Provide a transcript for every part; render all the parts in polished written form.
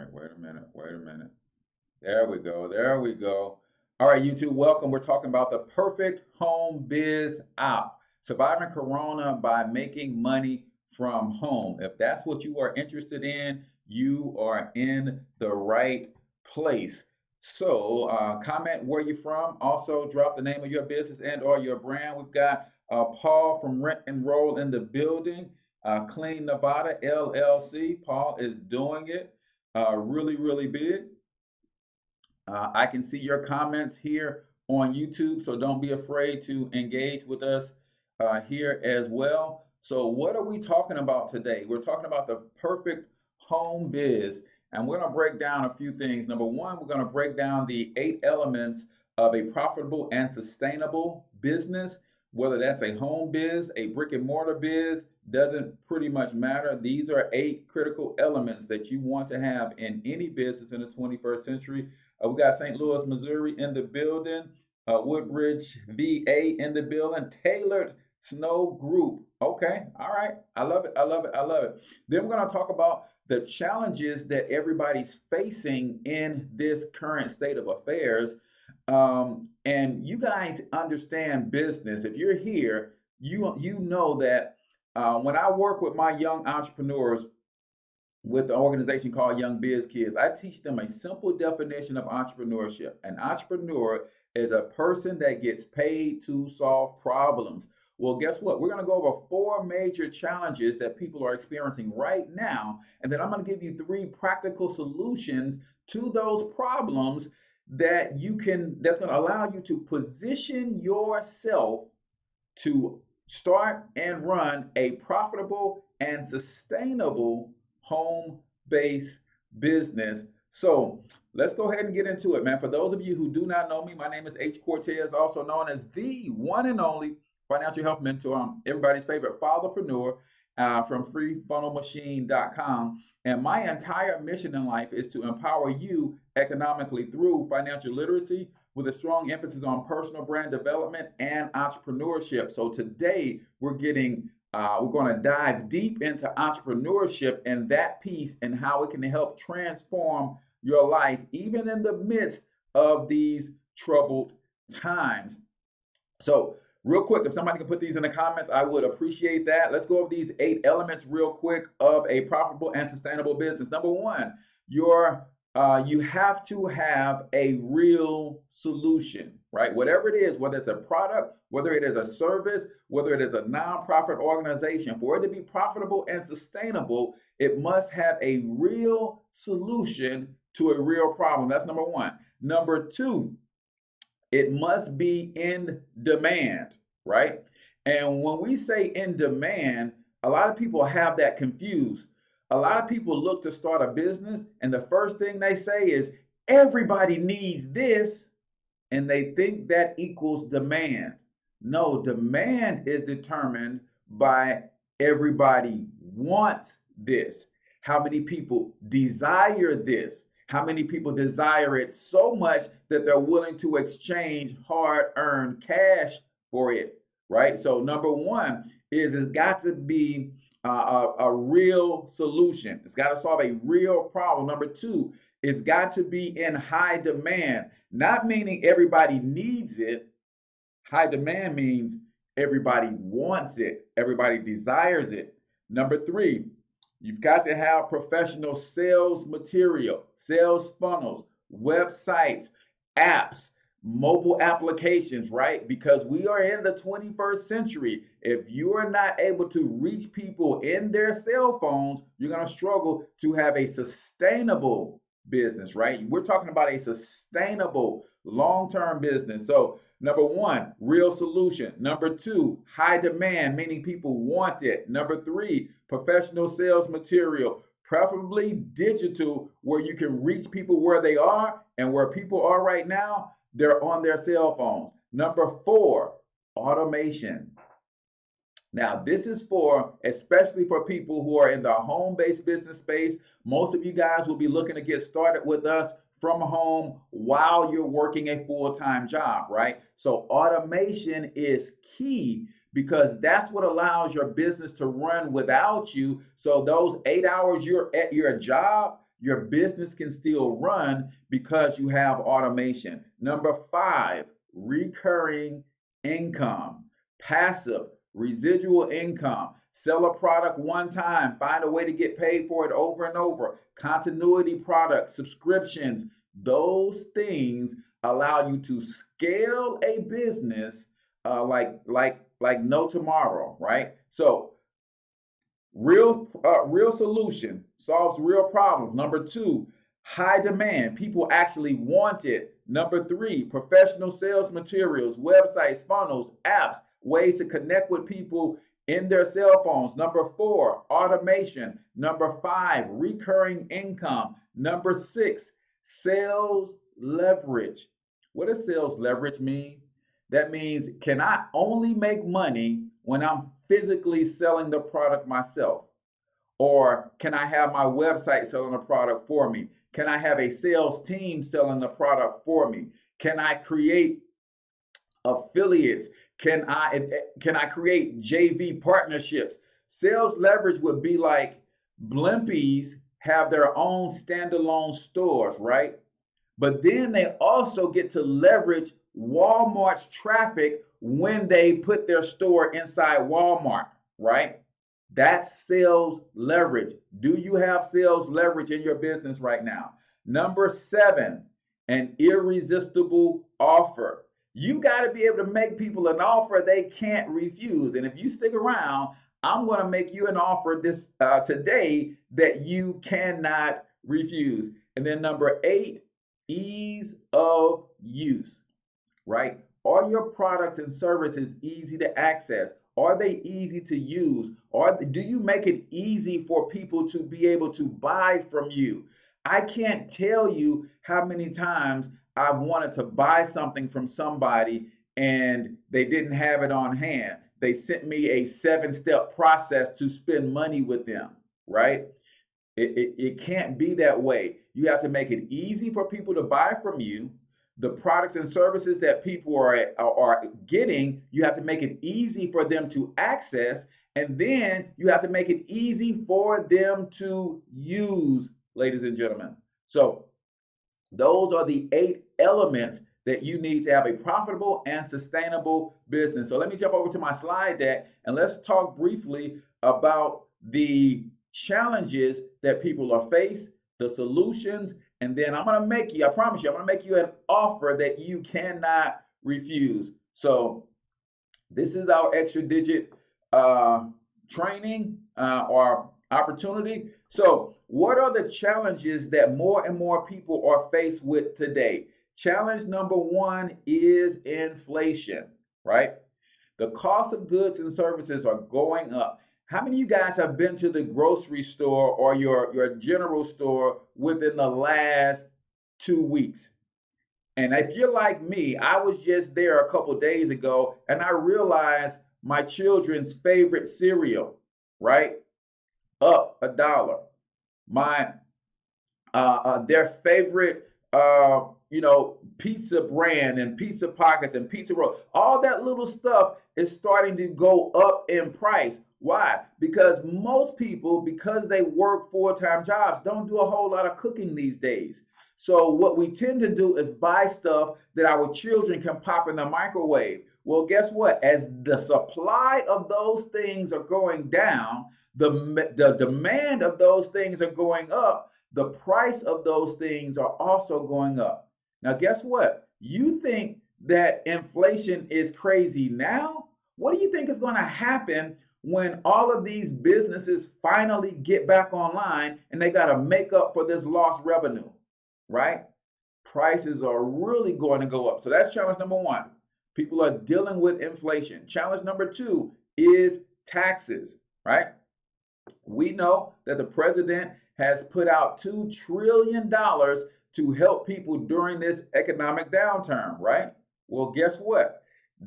right, wait a minute. There we go, there we go. All right, YouTube, welcome. We're talking about the perfect home biz op, surviving Corona by making money from home. If that's what you are interested in, you are in the right place. So comment where you're from. Also, drop the name of your business and or your brand. We've got Paul from Rent and Roll in the building. Clean Nevada LLC. Paul is doing it really big. I can see your comments here on YouTube, so don't be afraid to engage with us here as well. So what are we talking about today? We're talking about the perfect home biz, and we're going to break down a few things. Number one, we're going to break down the 8 elements of a profitable and sustainable business. Whether that's a home biz, a brick and mortar biz, doesn't pretty much matter. These are 8 critical elements that you want to have in any business in the 21st century. We got St. Louis, Missouri in the building, Woodbridge, VA in the building, Tailored Snow Group. Okay, all right, I love it. Then we're going to talk about the challenges that everybody's facing in this current state of affairs. And you guys understand business. If you're here, you know that when I work with my young entrepreneurs with the organization called Young Biz Kids, I teach them a simple definition of entrepreneurship. An entrepreneur is a person that gets paid to solve problems. Well, guess what? We're going to go over 4 major challenges that people are experiencing right now. And then I'm going to give you 3 practical solutions to those problems that's going to allow you to position yourself to start and run a profitable and sustainable home-based business. So let's go ahead and get into it, man. For those of you who do not know me, my name is H. Cortez, also known as the one and only financial health mentor. I'm everybody's favorite fatherpreneur from freefunnelmachine.com. And my entire mission in life is to empower you economically through financial literacy with a strong emphasis on personal brand development and entrepreneurship. So today we're going to dive deep into entrepreneurship and that piece and how it can help transform your life, even in the midst of these troubled times. So real quick, if somebody can put these in the comments, I would appreciate that. Let's go over these 8 elements real quick of a profitable and sustainable business. Number one, you have to have a real solution, right? Whatever it is, whether it's a product, whether it is a service, whether it is a nonprofit organization, for it to be profitable and sustainable, it must have a real solution to a real problem. That's number one. Number two, it must be in demand, right? And when we say in demand, a lot of people have that confused. A lot of people look to start a business and the first thing they say is, everybody needs this, and they think that equals demand. No, demand is determined by everybody wants this. How many people desire this? How many people desire it so much that they're willing to exchange hard-earned cash for it, right? So number one is it's got to be a real solution. It's got to solve a real problem. Number two, it's got to be in high demand, not meaning everybody needs it. High demand means everybody wants it, everybody desires it. Number three, you've got to have professional sales material, sales funnels, websites, apps, mobile applications, right? Because we are in the 21st century. If you are not able to reach people in their cell phones, you're going to struggle to have a sustainable business, right? We're talking about a sustainable long-term business. So number one, real solution. Number two, high demand, meaning people want it. Number three, professional sales material, preferably digital, where you can reach people where they are, and where people are right now, they're on their cell phones. Number four, automation. Now, this is especially for people who are in the home-based business space. Most of you guys will be looking to get started with us from home while you're working a full-time job, right? So automation is key, because that's what allows your business to run without you. So those 8 hours you're at your job, your business can still run because you have automation. Number 5, recurring income, passive, residual income. Sell a product one time, find a way to get paid for it over and over. Continuity products, subscriptions, those things allow you to scale a business like no tomorrow, right? So real solution solves real problems. Number 2, high demand. People actually want it. Number 3, professional sales materials, websites, funnels, apps, ways to connect with people in their cell phones. Number 4, automation. Number 5, recurring income. Number 6, sales leverage. What does sales leverage mean? That means, can I only make money when I'm physically selling the product myself? Or can I have my website selling the product for me? Can I have a sales team selling the product for me? Can I create affiliates? Can I create JV partnerships? Sales leverage would be like Blimpies have their own standalone stores, right? But then they also get to leverage Walmart's traffic when they put their store inside Walmart, right? That's sales leverage. Do you have sales leverage in your business right now? Number 7, an irresistible offer. You got to be able to make people an offer they can't refuse. And if you stick around, I'm going to make you an offer this today that you cannot refuse. And then number 8, ease of use, right? Are your products and services easy to access? Are they easy to use? Or do you make it easy for people to be able to buy from you? I can't tell you how many times I've wanted to buy something from somebody and they didn't have it on hand. They sent me a 7-step process to spend money with them, right? It can't be that way. You have to make it easy for people to buy from you. The products and services that people are getting, you have to make it easy for them to access, and then you have to make it easy for them to use, ladies and gentlemen. So those are the 8 elements that you need to have a profitable and sustainable business. So let me jump over to my slide deck and let's talk briefly about the challenges that people are faced, the solutions, and then I'm going to make you, I promise you, I'm going to make you an offer that you cannot refuse. So this is our extra digit training or opportunity. So what are the challenges that more and more people are faced with today? Challenge number 1 is inflation, right? The cost of goods and services are going up. How many of you guys have been to the grocery store or your general store within the last 2 weeks? And if you're like me, I was just there a couple days ago and I realized my children's favorite cereal, right? Up $1. My their favorite pizza brand and pizza pockets and pizza roll, all that little stuff is starting to go up in price. Why? Because most people, because they work full-time jobs, don't do a whole lot of cooking these days. So what we tend to do is buy stuff that our children can pop in the microwave. Well, guess what? As the supply of those things are going down, the demand of those things are going up, the price of those things are also going up. Now, guess what? You think that inflation is crazy now? What do you think is going to happen when all of these businesses finally get back online and they got to make up for this lost revenue, right? Prices are really going to go up. So that's challenge number 1. People are dealing with inflation. Challenge number 2 is taxes, right? We know that the president has put out $2 trillion to help people during this economic downturn, right? Well, guess what?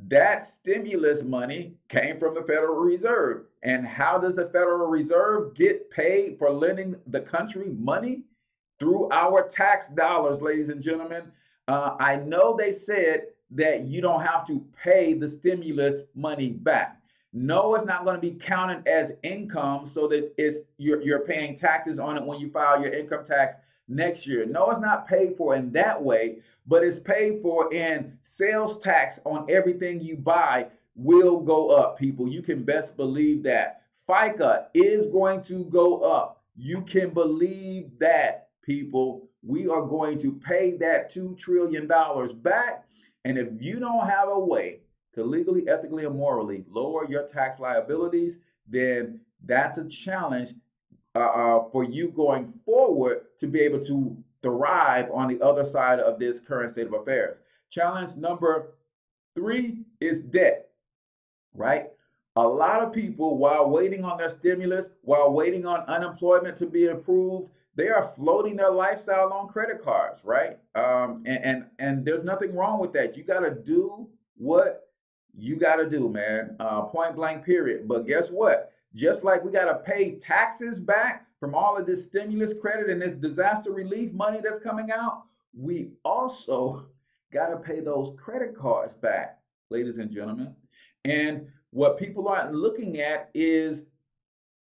That stimulus money came from the Federal Reserve. And how does the Federal Reserve get paid for lending the country money? Through our tax dollars, ladies and gentlemen. I know they said that you don't have to pay the stimulus money back. No, it's not going to be counted as income so that you're paying taxes on it when you file your income tax next year. No, it's not paid for in that way, but it's paid for in sales tax on everything you buy will go up, people. You can best believe that. FICA is going to go up. You can believe that, people. We are going to pay that $2 trillion back. And if you don't have a way to legally, ethically, and morally lower your tax liabilities, then that's a challenge for you going forward to be able to thrive on the other side of this current state of affairs. Challenge number 3 is debt, right? A lot of people, while waiting on their stimulus, while waiting on unemployment to be approved, they are floating their lifestyle on credit cards, right? And there's nothing wrong with that. You got to do what you got to do, man. Point blank, period. But guess what? Just like we got to pay taxes back from all of this stimulus credit and this disaster relief money that's coming out, we also got to pay those credit cards back, ladies and gentlemen. And what people aren't looking at is,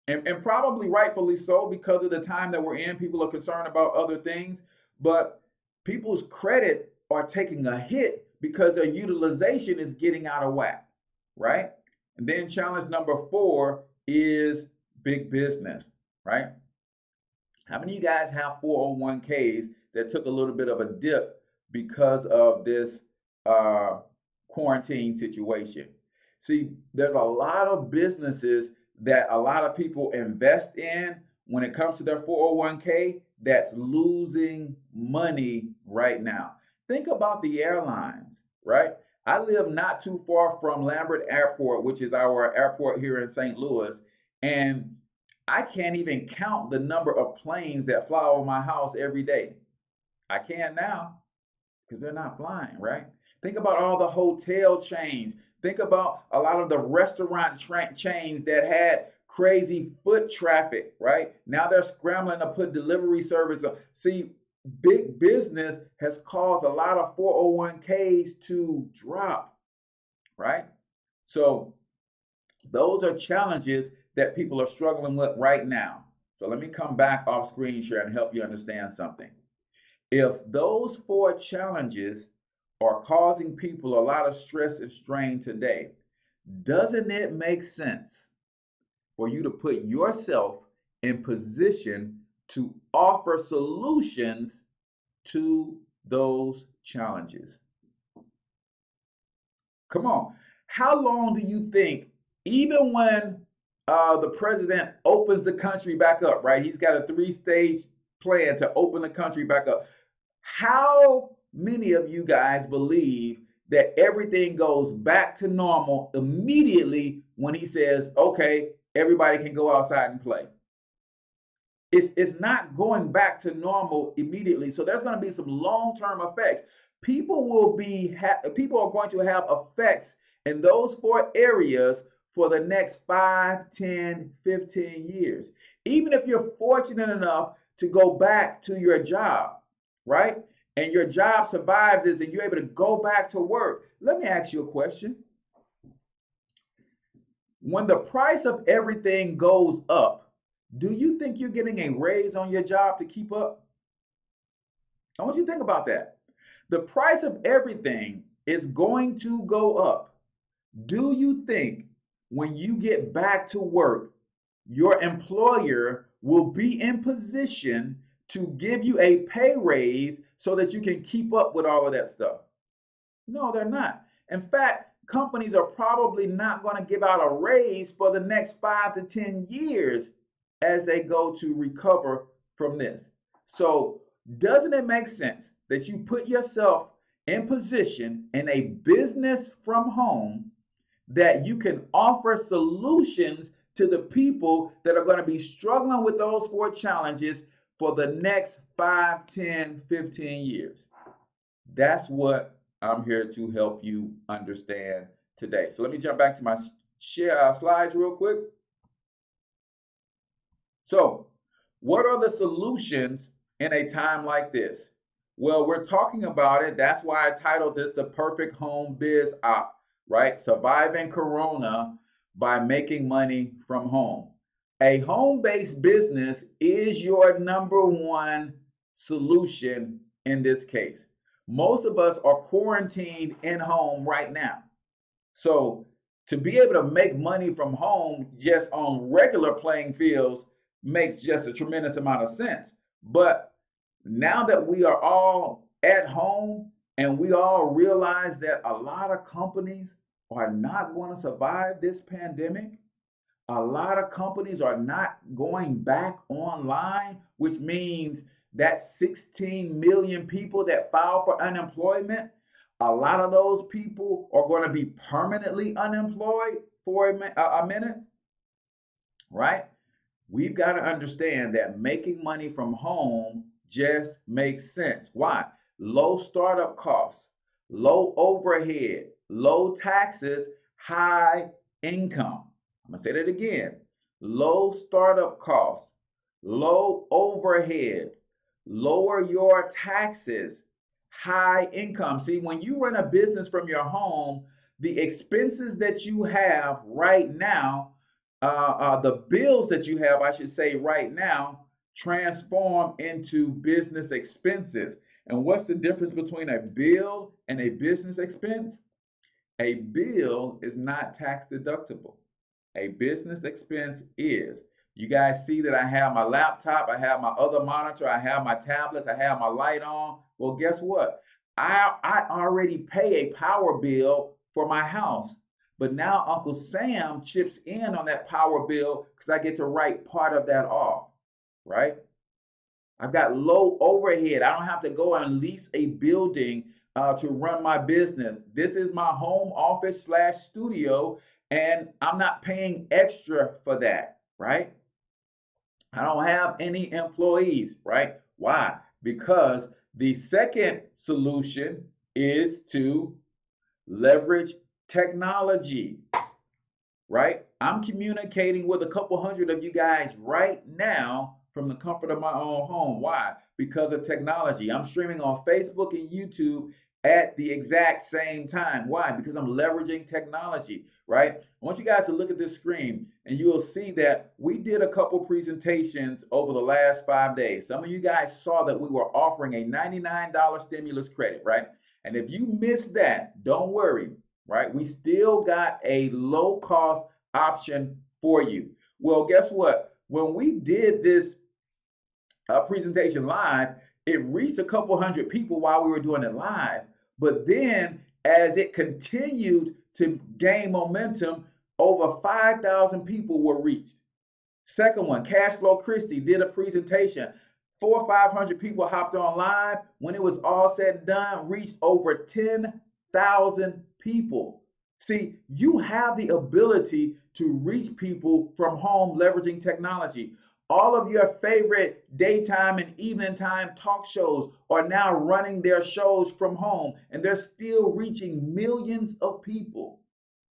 and probably rightfully so, because of the time that we're in, people are concerned about other things, but people's credit are taking a hit because their utilization is getting out of whack, right? And then challenge number 4 is big business, right? How many of you guys have 401ks that took a little bit of a dip because of this quarantine situation? See, there's a lot of businesses that a lot of people invest in when it comes to their 401k that's losing money right now. Think about the airlines, right? I live not too far from Lambert Airport, which is our airport here in St. Louis, and I can't even count the number of planes that fly over my house every day. I can now because they're not flying, right? Think about all the hotel chains. Think about a lot of the restaurant chains that had crazy foot traffic, right? Now they're scrambling to put delivery service on. See, big business has caused a lot of 401ks to drop, right? So those are challenges that people are struggling with right now. So let me come back off screen share and help you understand something. If those 4 challenges are causing people a lot of stress and strain today, doesn't it make sense for you to put yourself in position to offer solutions to those challenges? Come on. How long do you think, even when the president opens the country back up, right? He's got a 3-stage plan to open the country back up. How many of you guys believe that everything goes back to normal immediately when he says, okay, everybody can go outside and play? It's not going back to normal immediately. So there's going to be some long-term effects. People are going to have effects in those 4 areas for the next 5, 10, 15 years. Even if you're fortunate enough to go back to your job, right? And your job survives this and you're able to go back to work. Let me ask you a question. When the price of everything goes up, do you think you're getting a raise on your job to keep up? I want you to think about that. The price of everything is going to go up. Do you think when you get back to work, your employer will be in position to give you a pay raise so that you can keep up with all of that stuff? No, they're not. In fact, companies are probably not going to give out a raise for the next 5 to 10 years as they go to recover from this. So doesn't it make sense that you put yourself in position in a business from home that you can offer solutions to the people that are going to be struggling with those 4 challenges for the next 5, 10, 15 years? That's what I'm here to help you understand today. So let me jump back to my slides real quick. So what are the solutions in a time like this? Well, we're talking about it. That's why I titled this The Perfect Home Biz Op, right? Surviving Corona by making money from home. A home-based business is your number one solution in this case. Most of us are quarantined in home right now. So to be able to make money from home just on regular playing fields makes just a tremendous amount of sense. But now that we are all at home and we all realize that a lot of companies are not going to survive this pandemic, a lot of companies are not going back online, which means that 16 million people that filed for unemployment, a lot of those people are going to be permanently unemployed for a minute, right? We've got to understand that making money from home just makes sense. Why? Low startup costs, low overhead, low taxes, high income. I'm going to say that again. Low startup costs, low overhead, lower your taxes, high income. See, when you run a business from your home, the expenses that you have right now, the bills that you have, I should say, right now, transform into business expenses. And what's the difference between a bill and a business expense? A bill is not tax deductible. A business expense is. You guys see that I have my laptop, I have my other monitor, I have my tablets, I have my light on. Well, guess what? I already pay a power bill for my house. But now Uncle Sam chips in on that power bill because I get to write part of that off, right? I've got low overhead. I don't have to go and lease a building to run my business. This is my home office / studio, and I'm not paying extra for that, right? I don't have any employees, right? Why? Because the second solution is to leverage technology, right? I'm communicating with a couple hundred of you guys right now from the comfort of my own home. Why? Because of technology. I'm streaming on Facebook and YouTube at the exact same time. Why? Because I'm leveraging technology, right? I want you guys to look at this screen and you'll see that we did a couple presentations over the last 5 days. Some of you guys saw that we were offering a $99 stimulus credit, right? And if you missed that, don't worry, right? We still got a low cost option for you. Well, guess what? When we did this presentation live, it reached a couple hundred people while we were doing it live. But then as it continued to gain momentum, over 5,000 people were reached. Second one, Cashflow Christie did a presentation. 400 or 500 people hopped on live. When it was all said and done, reached over 10,000 people. See, you have the ability to reach people from home leveraging technology. All of your favorite daytime and evening time talk shows are now running their shows from home, and they're still reaching millions of people.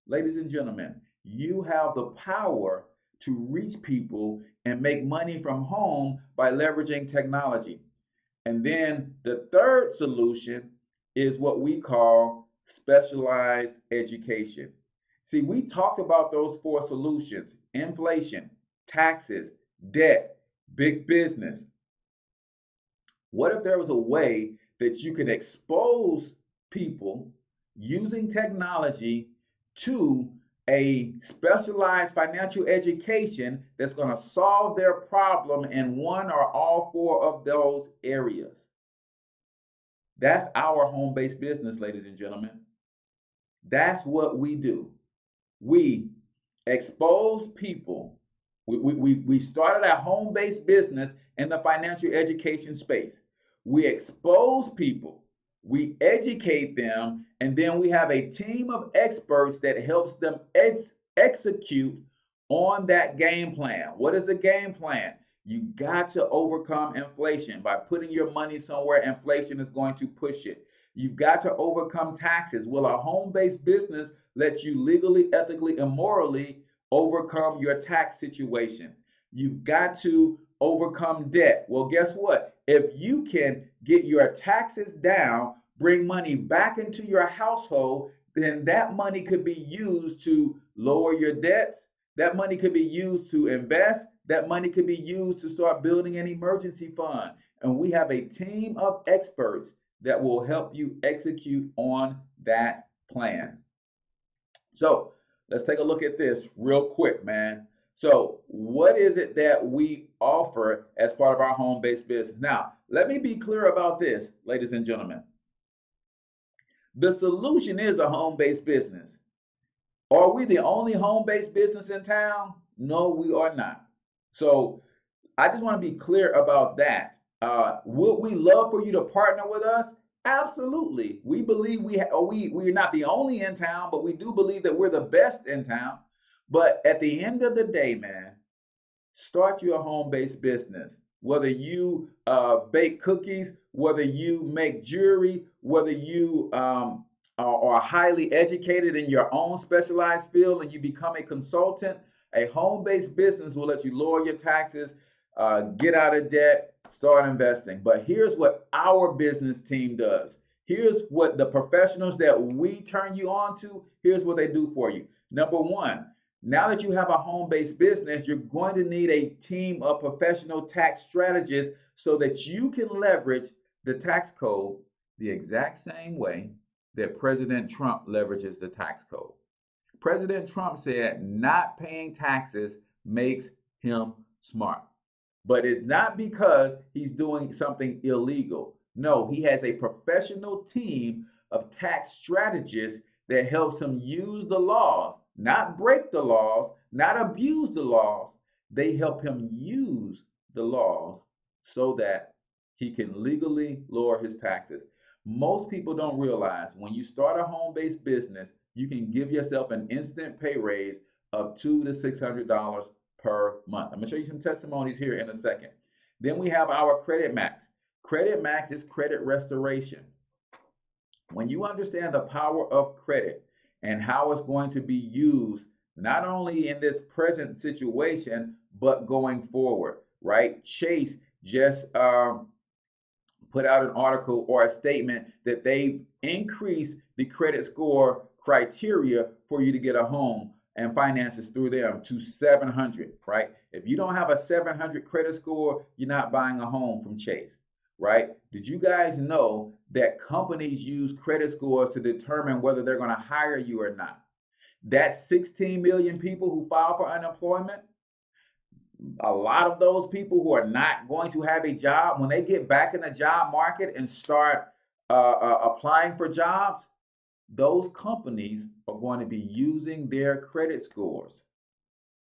Ladies and gentlemen, you have the power to reach people and make money from home by leveraging technology. And then the third solution is what we call specialized education. See, we talked about those 4 solutions: inflation, taxes, debt, big business. What if there was a way that you could expose people using technology to a specialized financial education that's going to solve their problem in one or all 4 of those areas? That's our home-based business, ladies and gentlemen. That's what we do. We expose people. We started a home-based business in the financial education space. We expose people, we educate them, and then we have a team of experts that helps them execute on that game plan. What is a game plan? You got to overcome inflation. By putting your money somewhere, inflation is going to push it. You've got to overcome taxes. Will a home-based business let you legally, ethically, and morally overcome your tax situation? You've got to overcome debt. Well, guess what? If you can get your taxes down, bring money back into your household, then that money could be used to lower your debts. That money could be used to invest. That money could be used to start building an emergency fund. And we have a team of experts that will help you execute on that plan. So let's take a look at this real quick, man. So what is it that we offer as part of our home-based business? Now, let me be clear about this, ladies and gentlemen. The solution is a home-based business. Are we the only home-based business in town? No, we are not. So I just want to be clear about that. Would we love for you to partner with us? Absolutely. We believe we're not the only in town, but we do believe that we're the best in town. But at the end of the day, man, start your home-based business. Whether you bake cookies, whether you make jewelry, whether you are highly educated in your own specialized field and you become a consultant, a home-based business will let you lower your taxes, get out of debt, start investing. But here's what our business team does. Here's what the professionals that we turn you on to, here's what they do for you. Number one, now that you have a home-based business, you're going to need a team of professional tax strategists so that you can leverage the tax code the exact same way that President Trump leverages the tax code. President Trump said not paying taxes makes him smart. But it's not because he's doing something illegal. No, he has a professional team of tax strategists that helps him use the laws, not break the laws, not abuse the laws. They help him use the laws so that he can legally lower his taxes. Most people don't realize when you start a home-based business, you can give yourself an instant pay raise of $200 to $600 per month. I'm going to show you some testimonies here in a second. Then we have our Credit Max. Credit Max is credit restoration. When you understand the power of credit and how it's going to be used, not only in this present situation, but going forward, right? Chase just put out an article or a statement that they've increased the credit score criteria for you to get a home and finances through them to 700, right? If you don't have a 700 credit score, you're not buying a home from Chase, right? Did you guys know that companies use credit scores to determine whether they're going to hire you or not? That's 16 million people who file for unemployment. A lot of those people who are not going to have a job, when they get back in the job market and start applying for jobs, those companies are going to be using their credit scores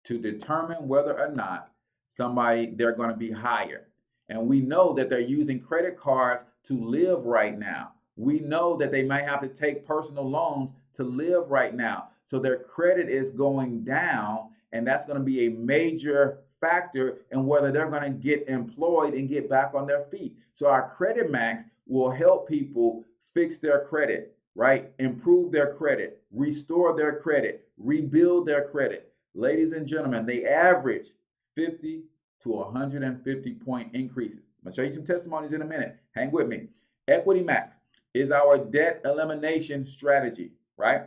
to determine whether or not they're going to be hired. And we know that they're using credit cards to live right now. We know that they might have to take personal loans to live right now. So their credit is going down, and that's going to be a major factor in whether they're going to get employed and get back on their feet. So our Credit Max will help people fix their credit, right? Improve their credit, restore their credit, rebuild their credit. Ladies and gentlemen, they average 50 to 150 point increases. I'm going to show you some testimonies in a minute. Hang with me. Equity Max is our debt elimination strategy, right?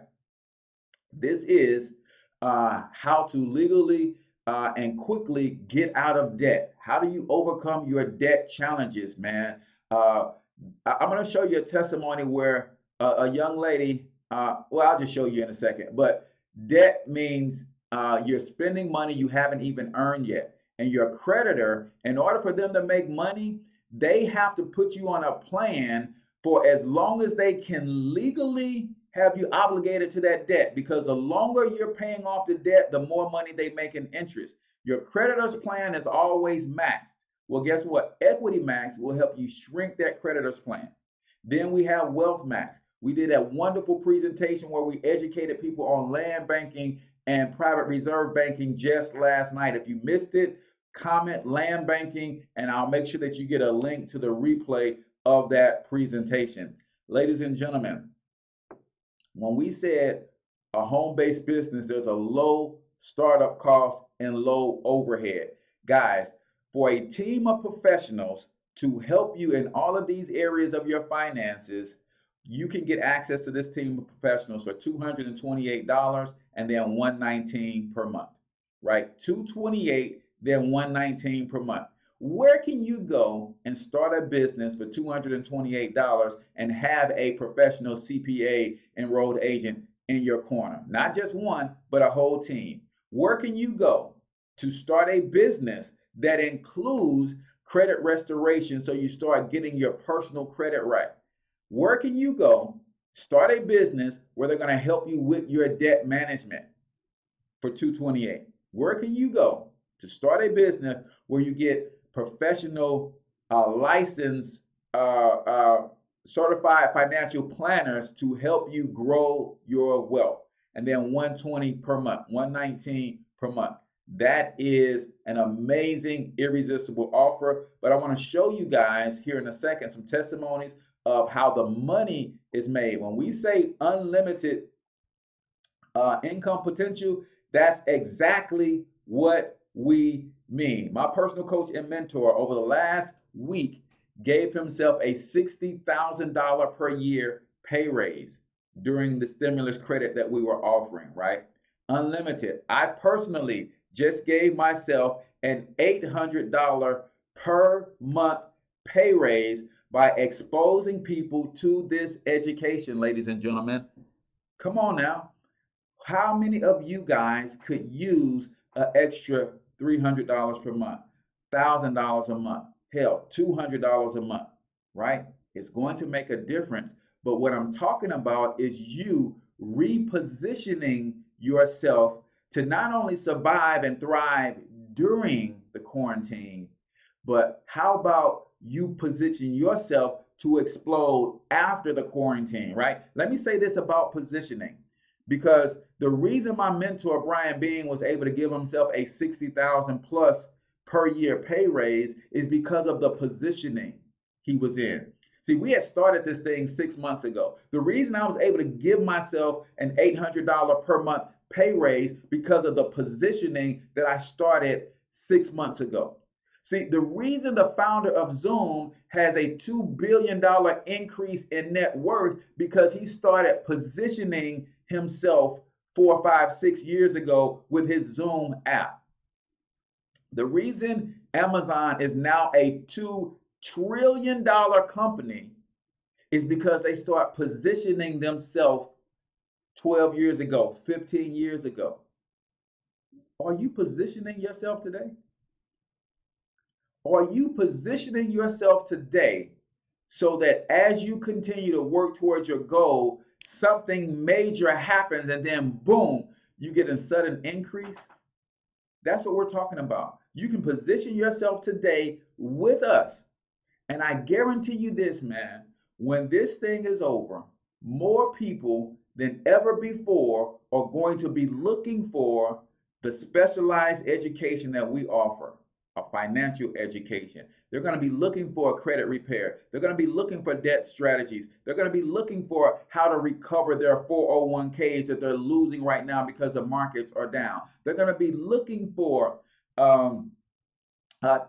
This is how to legally and quickly get out of debt. How do you overcome your debt challenges, man? I'm going to show you a testimony where a young lady, well, I'll just show you in a second, but debt means you're spending money you haven't even earned yet. And your creditor, in order for them to make money, they have to put you on a plan for as long as they can legally have you obligated to that debt, because the longer you're paying off the debt, the more money they make in interest. Your creditor's plan is always maxed. Well, guess what? Equity Max will help you shrink that creditor's plan. Then we have Wealth Max. We did a wonderful presentation where we educated people on land banking and private reserve banking just last night. If you missed it, comment land banking, and I'll make sure that you get a link to the replay of that presentation. Ladies and gentlemen, when we said a home-based business, there's a low startup cost and low overhead. Guys, for a team of professionals to help you in all of these areas of your finances, you can get access to this team of professionals for $228, and then 119 per month, right? 228, then 119 per month. Where can you go and start a business for $228 and have a professional CPA enrolled agent in your corner? Not just one, but a whole team. Where can you go to start a business that includes credit restoration so you start getting your personal credit right? Where can you go start a business where they're going to help you with your debt management for $228? Where can you go to start a business where you get professional, licensed, certified financial planners to help you grow your wealth? And then 120 per month, 119 per month. That is an amazing, irresistible offer. But I want to show you guys here in a second some testimonies of how the money is made. When we say unlimited income potential, that's exactly what we mean. My personal coach and mentor over the last week gave himself a $60,000 per year pay raise during the stimulus credit that we were offering, right? Unlimited. I personally just gave myself an $800 per month pay raise by exposing people to this education, ladies and gentlemen. Come on now. How many of you guys could use an extra $300 per month, $1,000 a month, hell, $200 a month, right? It's going to make a difference. But what I'm talking about is you repositioning yourself to not only survive and thrive during the quarantine, but how about you position yourself to explode after the quarantine, right? Let me say this about positioning, because the reason my mentor, Brian Bean, was able to give himself a $60,000 plus per year pay raise is because of the positioning he was in. See, we had started this thing 6 months ago. The reason I was able to give myself an $800 per month pay raise because of the positioning that I started 6 months ago. See, the reason the founder of Zoom has a $2 billion increase in net worth because he started positioning himself 4, 5, 6 years ago with his Zoom app. The reason Amazon is now a $2 trillion company is because they start positioning themselves 12 years ago, 15 years ago. Are you positioning yourself today? Are you positioning yourself today so that as you continue to work towards your goal, something major happens and then boom, you get a sudden increase? That's what we're talking about. You can position yourself today with us. And I guarantee you this, man, when this thing is over, more people than ever before are going to be looking for the specialized education that we offer, a financial education. They're going to be looking for a credit repair. They're going to be looking for debt strategies. They're going to be looking for how to recover their 401ks that they're losing right now because the markets are down. They're going to be looking for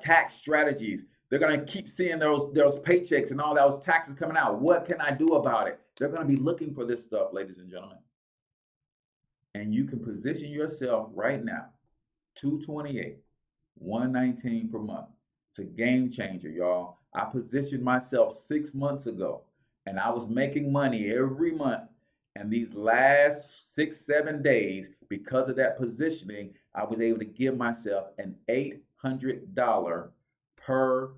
tax strategies. They're going to keep seeing those paychecks and all those taxes coming out. What can I do about it? They're going to be looking for this stuff, ladies and gentlemen. And you can position yourself right now, 228, 119 per month. It's a game changer, y'all. I positioned myself 6 months ago, and I was making money every month. And these last 6, 7 days, because of that positioning, I was able to give myself an $800 per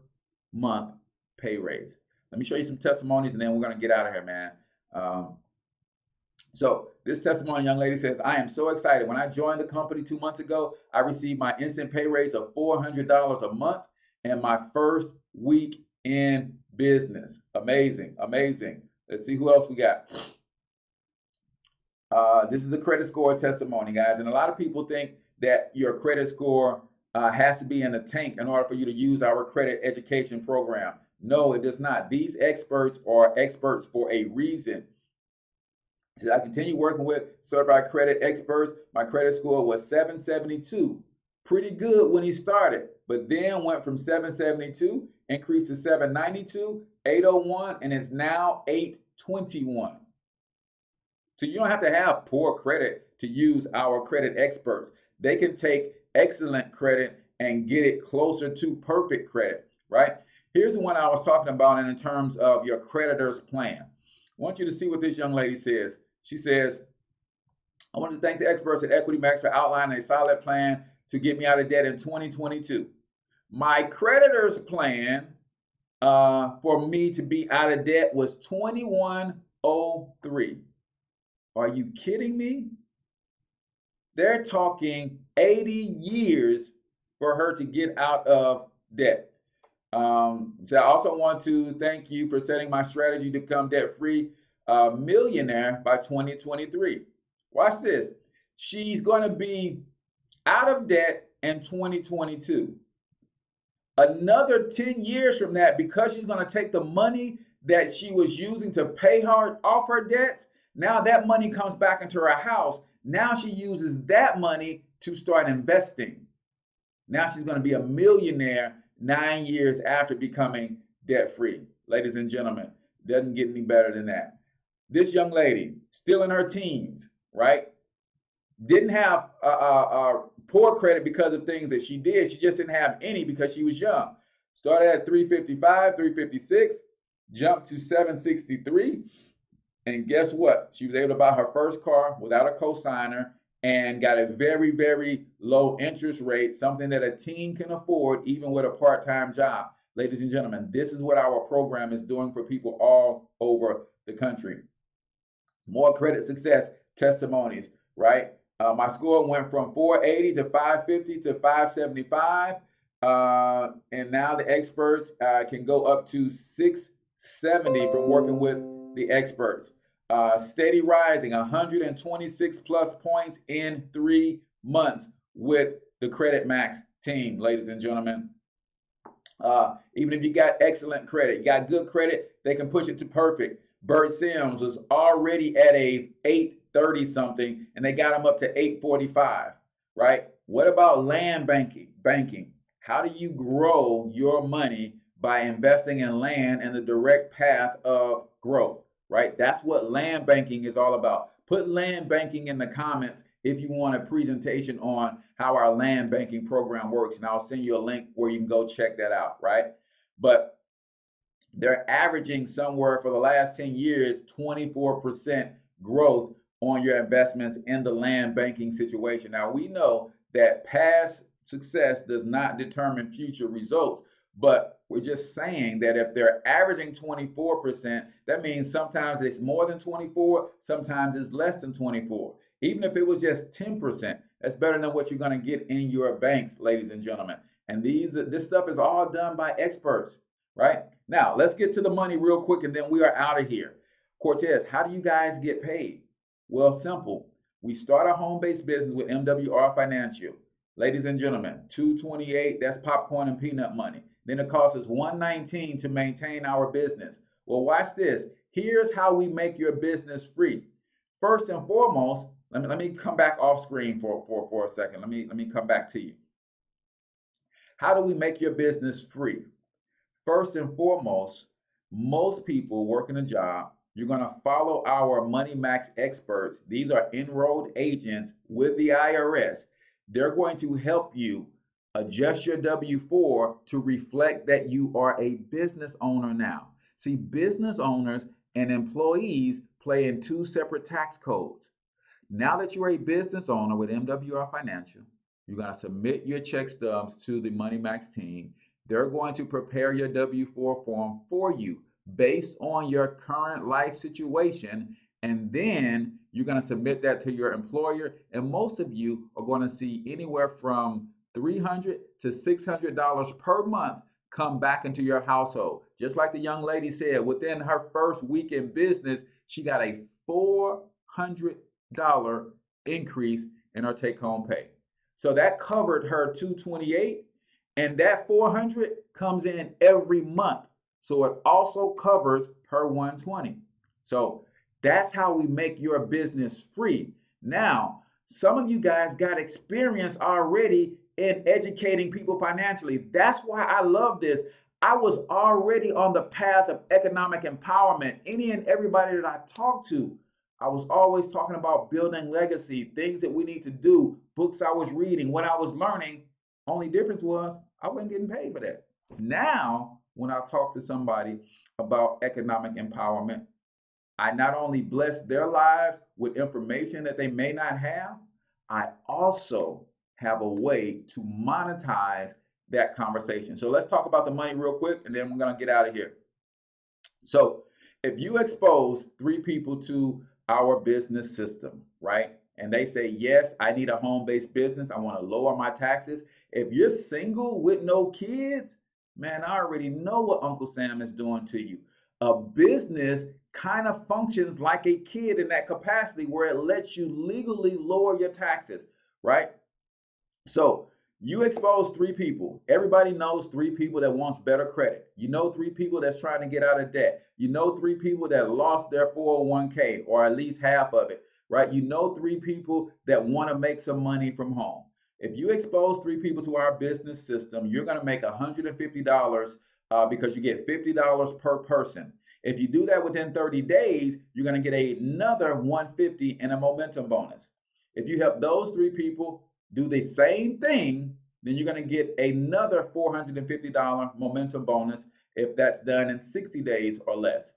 month pay raise. Let me show you some testimonies and then we're going to get out of here, man. So this testimony, young lady says, I am so excited. When I joined the company 2 months ago, I received my instant pay raise of $400 a month and my first week in business. Amazing, amazing. Let's see who else we got. This is a credit score testimony, guys. And a lot of people think that your credit score has to be in the tank in order for you to use our credit education program. No, it does not. These experts are experts for a reason. So I continue working with certified credit experts. My credit score was 772. Pretty good when he started, but then went from 772, increased to 792, 801, and it's now 821. So you don't have to have poor credit to use our credit experts. They can take excellent credit and get it closer to perfect credit, right? Here's the one I was talking about in terms of your creditor's plan. I want you to see what this young lady says. She says, I want to thank the experts at Equity Max for outlining a solid plan to get me out of debt in 2022. My creditor's plan for me to be out of debt was 2103. Are you kidding me? They're talking 80 years for her to get out of debt. So I also want to thank you for setting my strategy to become debt-free millionaire by 2023. Watch this. She's going to be out of debt in 2022. Another 10 years from that, because she's going to take the money that she was using to pay her off her debts, now that money comes back into her house. Now she uses that money to start investing. Now she's going to be a millionaire 9 years after becoming debt-free. Ladies and gentlemen, doesn't get any better than that. This young lady, still in her teens, right? Didn't have poor credit because of things that she did. She just didn't have any because she was young. Started at 355, 356, jumped to 763. And guess what? She was able to buy her first car without a cosigner and got a very, very low interest rate, something that a teen can afford even with a part-time job. Ladies and gentlemen, this is what our program is doing for people all over the country. More credit success testimonies, right? My score went from 480 to 550 to 575. And now the experts can go up to 670 from working with the experts. Steady rising, 126 plus points in 3 months with the Credit Max team, ladies and gentlemen. Even if you got excellent credit, you got good credit, they can push it to perfect. Bert Sims was already at a 830 something, and they got him up to 845, right? What about land banking? How do you grow your money by investing in land and the direct path of growth, right? That's what land banking is all about. Put land banking in the comments if you want a presentation on how our land banking program works, and I'll send you a link where you can go check that out, right? But they're averaging somewhere for the last 10 years, 24% growth on your investments in the land banking situation. Now, we know that past success does not determine future results, but we're just saying that if they're averaging 24%, that means sometimes it's more than 24, sometimes it's less than 24. Even if it was just 10%, that's better than what you're going to get in your banks, ladies and gentlemen. And this stuff is all done by experts, right? Now, let's get to the money real quick, and then we are out of here. Cortez, how do you guys get paid? Well, simple. We start a home-based business with MWR Financial. Ladies and gentlemen, $228, that's popcorn and peanut money. Then it costs us $119 to maintain our business. Well, watch this. Here's how we make your business free. First and foremost, let me come back off screen for a second. Let me come back to you. How do we make your business free? First and foremost, most people working a job, you're going to follow our Money Max experts. These are enrolled agents with the IRS. They're going to help you adjust your W-4 to reflect that you are a business owner now. See, business owners and employees play in two separate tax codes. Now that you're a business owner with MWR Financial, you're going to submit your check stubs to the Money Max team. They're going to prepare your W-4 form for you based on your current life situation, and then you're going to submit that to your employer, and most of you are going to see anywhere from $300 to $600 per month come back into your household. Just like the young lady said, within her first week in business, she got a $400 increase in her take-home pay. So that covered her $228, and that $400 comes in every month. So it also covers her $120. So that's how we make your business free. Now, some of you guys got experience already in educating people financially. That's why I love this. I was already on the path of economic empowerment. Any and everybody that I talk to, I was always talking about building legacy, things that we need to do, books I was reading, what I was learning. Only difference was I wasn't getting paid for that. Now, when I talk to somebody about economic empowerment, I not only bless their lives with information that they may not have, I also have a way to monetize that conversation. So let's talk about the money real quick, and then we're going to get out of here. So if you expose 3 people to our business system, right? And they say, yes, I need a home-based business. I want to lower my taxes. If you're single with no kids, man, I already know what Uncle Sam is doing to you. A business kind of functions like a kid in that capacity where it lets you legally lower your taxes, right? So you expose 3 people. Everybody knows 3 people that wants better credit. You know 3 people that's trying to get out of debt. You know 3 people that lost their 401k or at least half of it, right? You know 3 people that want to make some money from home. If you expose 3 people to our business system, you're going to make $150 because you get $50 per person. If you do that within 30 days, you're going to get another $150 and a momentum bonus. If you help those 3 people do the same thing, then you're going to get another $450 momentum bonus if that's done in 60 days or less.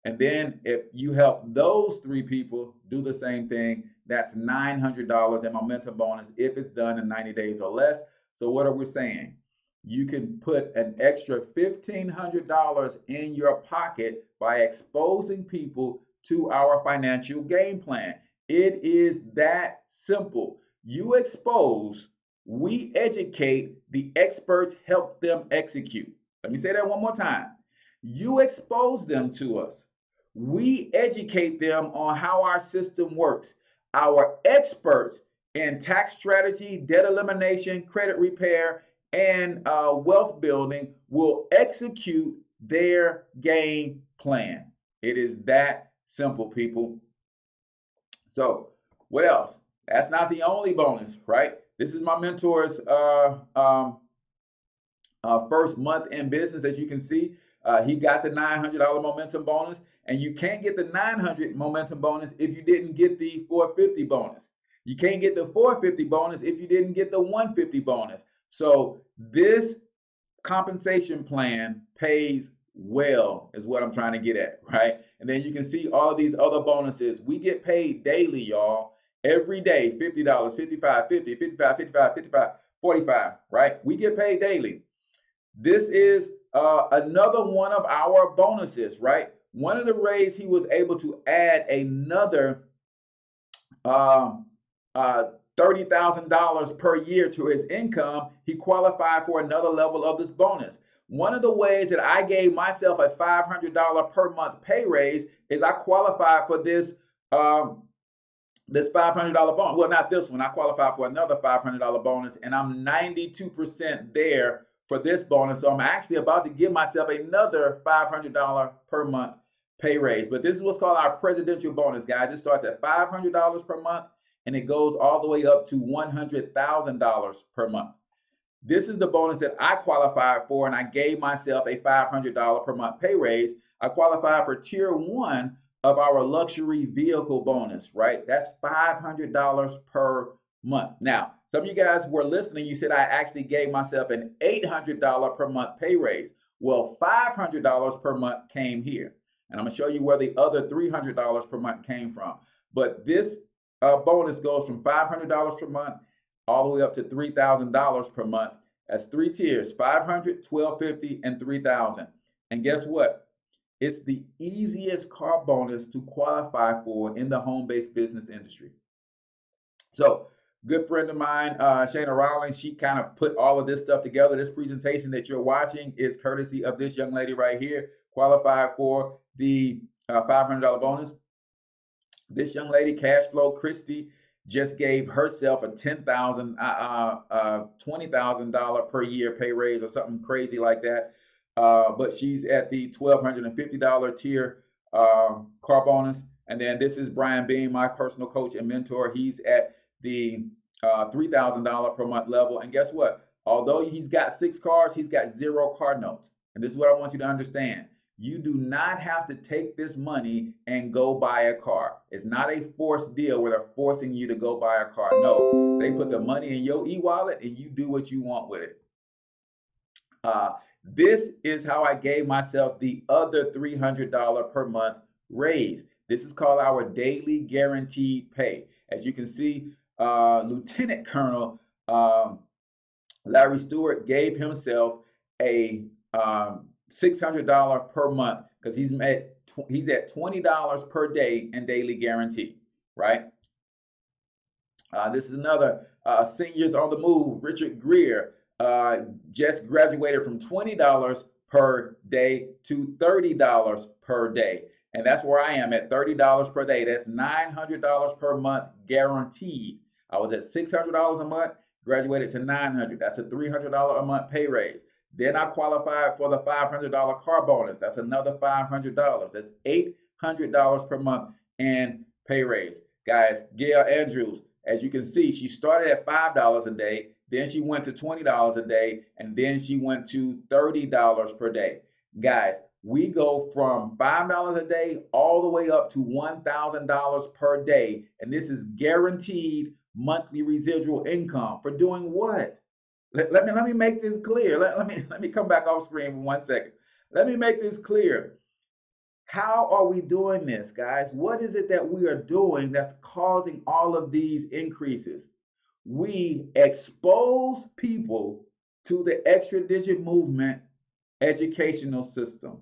And then if you help those 3 people do the same thing, that's $900 in momentum bonus if it's done in 90 days or less. So what are we saying? You can put an extra $1,500 in your pocket by exposing people to our financial game plan. It is that simple. You expose, we educate, the experts help them execute. Let me say that one more time. You expose them to us. We educate them on how our system works. Our experts in tax strategy, debt elimination, credit repair, and wealth building will execute their game plan. It is that simple, people. So what else? That's not the only bonus, right? This is my mentor's first month in business. As you can see, he got the $900 momentum bonus, and you can't get the $900 momentum bonus if you didn't get the $450 bonus. You can't get the $450 bonus if you didn't get the $150 bonus. So this compensation plan pays well, is what I'm trying to get at, right? And then you can see all these other bonuses. We get paid daily, y'all. Every day, $50, $55, $50, $55, $55, $55, $45, right? We get paid daily. This is another one of our bonuses, right? One of the ways he was able to add another $30,000 per year to his income, he qualified for another level of this bonus. One of the ways that I gave myself a $500 per month pay raise is I qualified for this $500 bonus. Well, not this one. I qualified for another $500 bonus, and I'm 92% there for this bonus. So I'm actually about to give myself another $500 per month pay raise. But this is what's called our presidential bonus, guys. It starts at $500 per month, and it goes all the way up to $100,000 per month. This is the bonus that I qualified for, and I gave myself a $500 per month pay raise. I qualified for tier 1 of our luxury vehicle bonus, right? That's $500 per month. Now, some of you guys were listening. You said I actually gave myself an $800 per month pay raise. Well, $500 per month came here. And I'm going to show you where the other $300 per month came from. But this bonus goes from $500 per month all the way up to $3,000 per month. That's 3 tiers: $500, $1,250, and $3,000. And guess what? It's the easiest car bonus to qualify for in the home-based business industry. So, good friend of mine, Shana Rowling, she kind of put all of this stuff together. This presentation that you're watching is courtesy of this young lady right here, qualified for the $500 bonus. This young lady, Cash Flow Christie, just gave herself a $20,000 per year pay raise or something crazy like that. But she's at the $1,250 tier car bonus. And then this is Brian Bean, my personal coach and mentor. He's at the $3,000 per month level. And guess what? Although he's got 6 cars, he's got 0 car notes. And this is what I want you to understand. You do not have to take this money and go buy a car. It's not a forced deal where they're forcing you to go buy a car. No, they put the money in your e-wallet and you do what you want with it. This is how I gave myself the other $300 per month raise. This is called our daily guaranteed pay. As you can see, Lieutenant Colonel Larry Stewart gave himself a $600 per month because he's at $20 per day in daily guarantee, right? This is another seniors on the move. Richard Greer just graduated from $20 per day to $30 per day. And that's where I am at $30 per day. That's $900 per month guaranteed. I was at $600 a month, graduated to $900. That's a $300 a month pay raise. Then I qualified for the $500 car bonus. That's another $500. That's $800 per month in pay raise. Guys, Gail Andrews, as you can see, she started at $5 a day, then she went to $20 a day, and then she went to $30 per day. Guys, we go from $5 a day all the way up to $1,000 per day, and this is guaranteed monthly residual income for doing what? Let me make this clear. Let me come back off screen for 1 second. Let me make this clear. How are we doing this, guys? What is it that we are doing that's causing all of these increases? We expose people to the extra digit movement educational system.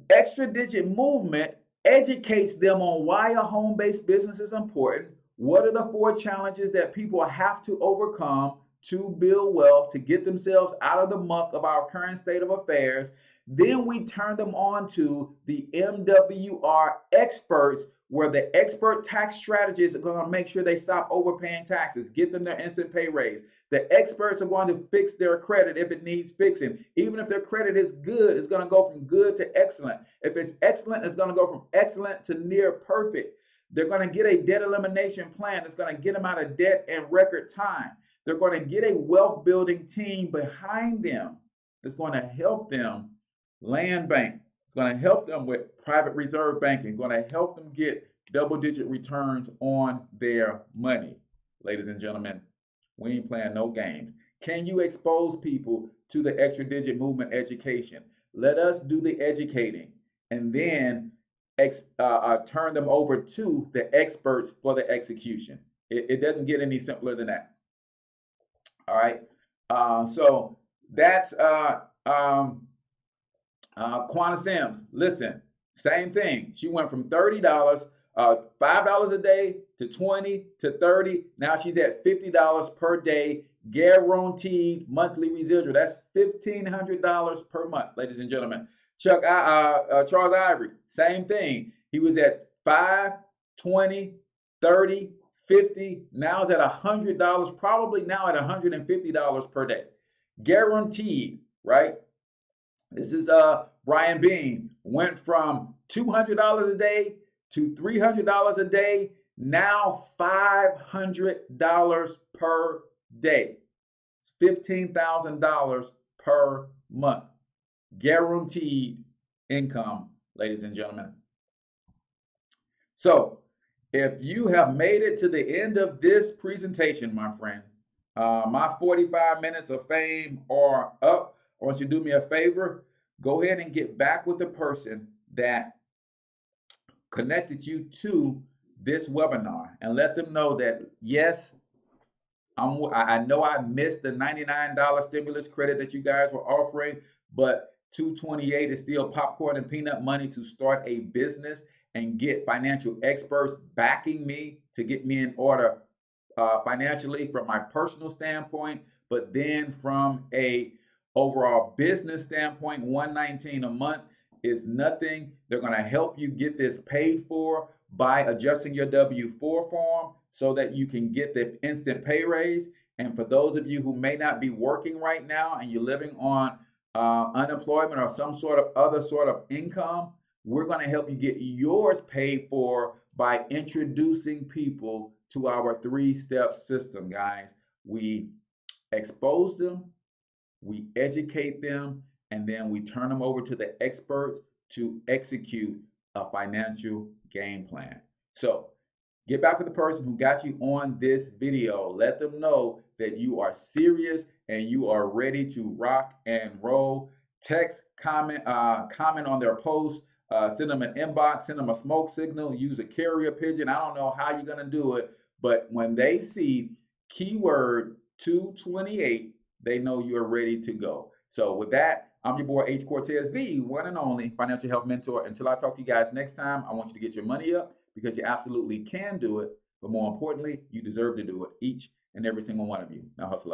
Extra digit movement educates them on why a home-based business is important. What are the 4 challenges that people have to overcome to build wealth, to get themselves out of the muck of our current state of affairs? Then we turn them on to the MWR experts, where the expert tax strategists are going to make sure they stop overpaying taxes, get them their instant pay raise. The experts are going to fix their credit if it needs fixing. Even if their credit is good, it's going to go from good to excellent. If it's excellent, it's going to go from excellent to near perfect. They're going to get a debt elimination plan that's going to get them out of debt in record time. They're going to get a wealth building team behind them that's going to help them land bank. It's going to help them with private reserve banking. It's going to help them get double-digit returns on their money. Ladies and gentlemen, we ain't playing no games. Can you expose people to the extra digit movement education? Let us do the educating and then turn them over to the experts for the execution. It doesn't get any simpler than that. All right. So that's Quanta Sims. Listen, same thing. She went from $30, $5 a day to $20 to $30. Now she's at $50 per day, guaranteed monthly residual. That's $1,500 per month, ladies and gentlemen. Charles Ivory, same thing. He was at $5, $20, $30, $50. Now it's at $100, probably now at $150 per day. Guaranteed, right? This is Brian Bean. Went from $200 a day to $300 a day. Now $500 per day. It's $15,000 per month. Guaranteed income, ladies and gentlemen. So if you have made it to the end of this presentation, my friend, my 45 minutes of fame are up. I want you to do me a favor. Go ahead and get back with the person that connected you to this webinar and let them know that, yes, I know I missed the $99 stimulus credit that you guys were offering, but $228 is still popcorn and peanut money to start a business and get financial experts backing me to get me in order financially from my personal standpoint, but then from a overall business standpoint, $119 a month is nothing. They're going to help you get this paid for by adjusting your W-4 form so that you can get the instant pay raise. And for those of you who may not be working right now and you're living on unemployment or some sort of other sort of income, we're going to help you get yours paid for by introducing people to our 3-step system, guys. We expose them, we educate them, and then we turn them over to the experts to execute a financial game plan. So get back with the person who got you on this video. Let them know that you are serious and you are ready to rock and roll. Text, comment on their post, send them an inbox, send them a smoke signal, use a carrier pigeon. I don't know how you're going to do it, but when they see keyword 228, they know you're ready to go. So with that, I'm your boy H. Cortez, the one and only financial health mentor. Until I talk to you guys next time, I want you to get your money up because you absolutely can do it. But more importantly, you deserve to do it, each and every single one of you. Now hustle up.